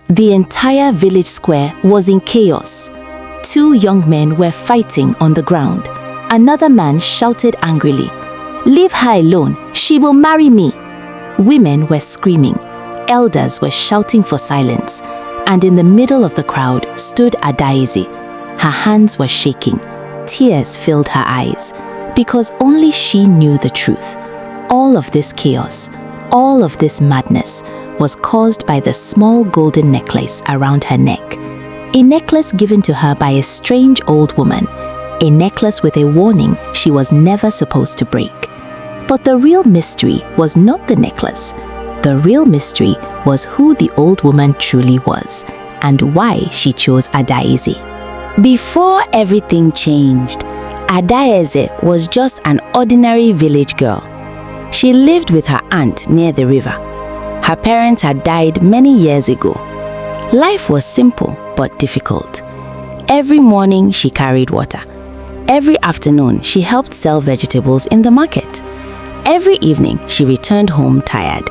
The entire village square was in chaos. Two young men were fighting on the ground. Another man shouted angrily, "Leave her alone, she will marry me." Women were screaming. Elders were shouting for silence. And in the middle of the crowd stood Adaeze. Her hands were shaking. Tears filled her eyes, because only she knew the truth. All of this chaos, all of this madness was caused by the small golden necklace around her neck. A necklace given to her by a strange old woman. A necklace with a warning she was never supposed to break. But the real mystery was not the necklace. The real mystery was who the old woman truly was and why she chose Adaeze. Before everything changed, Adaeze was just an ordinary village girl. She lived with her aunt near the river. Her parents had died many years ago. Life was simple but difficult. Every morning she carried water. Every afternoon she helped sell vegetables in the market. Every evening she returned home tired.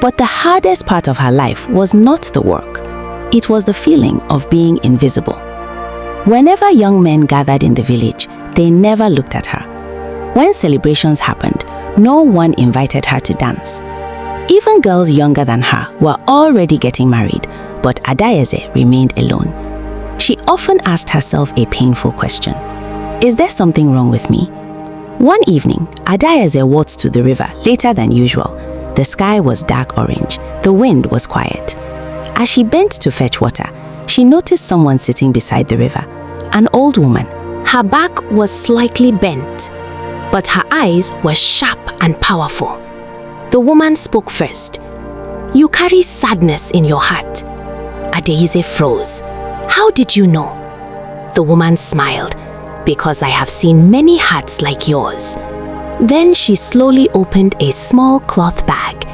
But the hardest part of her life was not the work. It was the feeling of being invisible. Whenever young men gathered in the village, they never looked at her. When celebrations happened, no one invited her to dance. Even girls younger than her were already getting married, but Adaeze remained alone. She often asked herself a painful question. Is there something wrong with me? One evening, Adaeze walked to the river later than usual. The sky was dark orange. The wind was quiet. As she bent to fetch water, she noticed someone sitting beside the river, an old woman. Her back was slightly bent, but her eyes were sharp and powerful. The woman spoke first. "You carry sadness in your heart." Adaeze froze. "How did you know?" The woman smiled. "Because I have seen many hearts like yours." Then she slowly opened a small cloth bag.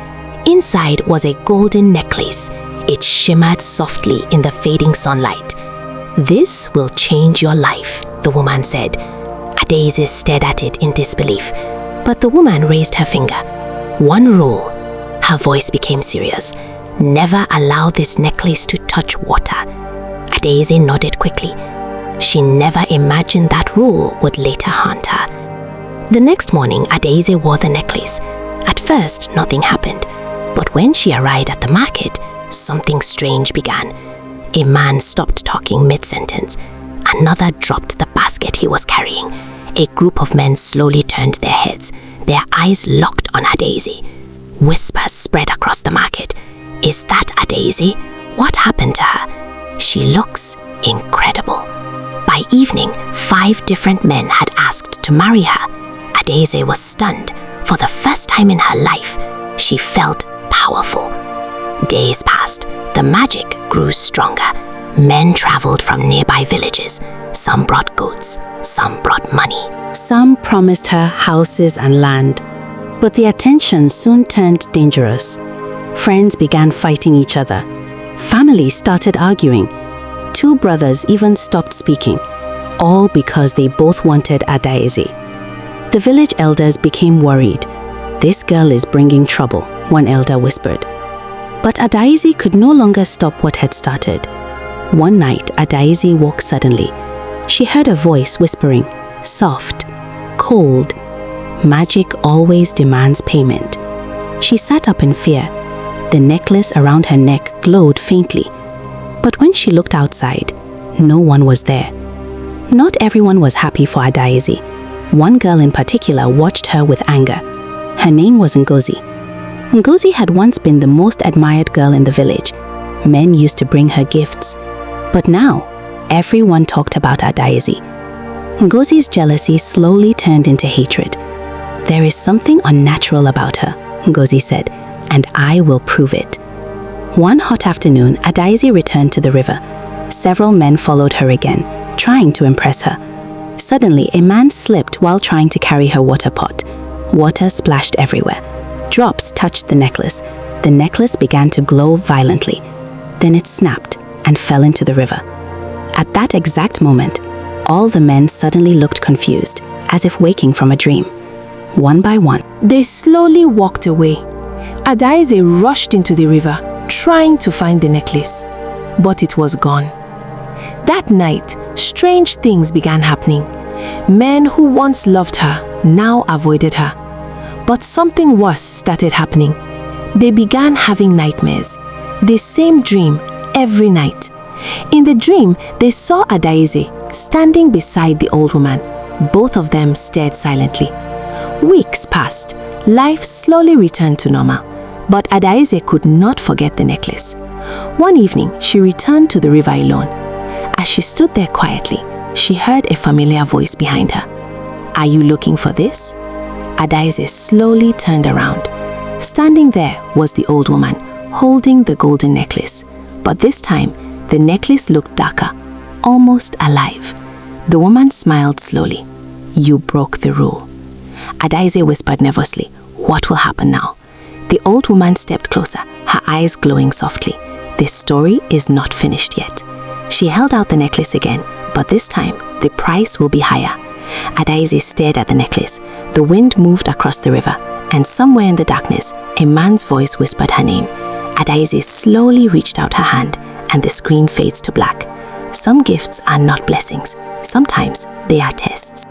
Inside was a golden necklace. It shimmered softly in the fading sunlight. "This will change your life," the woman said. Adaeze stared at it in disbelief, but the woman raised her finger. "One rule." Her voice became serious. "Never allow this necklace to touch water." Adaeze nodded quickly. She never imagined that rule would later haunt her. The next morning, Adaeze wore the necklace. At first, nothing happened, but when she arrived at the market, something strange began. A man stopped talking mid-sentence. Another dropped the basket he was carrying. A group of men slowly turned their heads, their eyes locked on Adaeze. Whispers spread across the market. "Is that Adaeze? What happened to her? She looks incredible." By evening, 5 different men had asked to marry her. Adaeze was stunned. For the first time in her life, she felt powerful. Days passed. The magic grew stronger. Men traveled from nearby villages. Some brought goats, some brought money. Some promised her houses and land. But the attention soon turned dangerous. Friends began fighting each other. Families started arguing. 2 brothers even stopped speaking, all because they both wanted Adaeze. The village elders became worried. "This girl is bringing trouble," one elder whispered. But Adaeze could no longer stop what had started. One night, Adaeze woke suddenly. She heard a voice whispering, soft, cold. Magic always demands payment. She sat up in fear. The necklace around her neck glowed faintly. But when she looked outside, no one was there. Not everyone was happy for Adaeze. One girl in particular watched her with anger. Her name was Ngozi. Ngozi had once been the most admired girl in the village. Men used to bring her gifts. But now, everyone talked about Adaeze. Ngozi's jealousy slowly turned into hatred. "There is something unnatural about her," Ngozi said, "and I will prove it." One hot afternoon, Adaeze returned to the river. Several men followed her again, trying to impress her. Suddenly, a man slipped while trying to carry her water pot. Water splashed everywhere. Drops touched the necklace. The necklace began to glow violently. Then it snapped and fell into the river. At that exact moment, all the men suddenly looked confused, as if waking from a dream. One by one, they slowly walked away. Adaeze rushed into the river. trying to find the necklace, but it was gone. That night, strange things began happening. Men who once loved her now avoided her. But something worse started happening. They began having nightmares, the same dream every night. In the dream, they saw Adaeze standing beside the old woman. Both of them stared silently. Weeks passed. Life slowly returned to normal, but Adaeze could not forget the necklace. One evening, she returned to the river alone. As she stood there quietly, she heard a familiar voice behind her. "Are you looking for this?" Adaeze slowly turned around. Standing there was the old woman, holding the golden necklace. But this time, the necklace looked darker, almost alive. The woman smiled slowly. "You broke the rule." Adaeze whispered nervously, "What will happen now?" The old woman stepped closer, her eyes glowing softly. "This story is not finished yet." She held out the necklace again, but this time, the price will be higher. Adaeze stared at the necklace. The wind moved across the river, and somewhere in the darkness, a man's voice whispered her name. Adaeze slowly reached out her hand, and the screen fades to black. Some gifts are not blessings. Sometimes they are tests.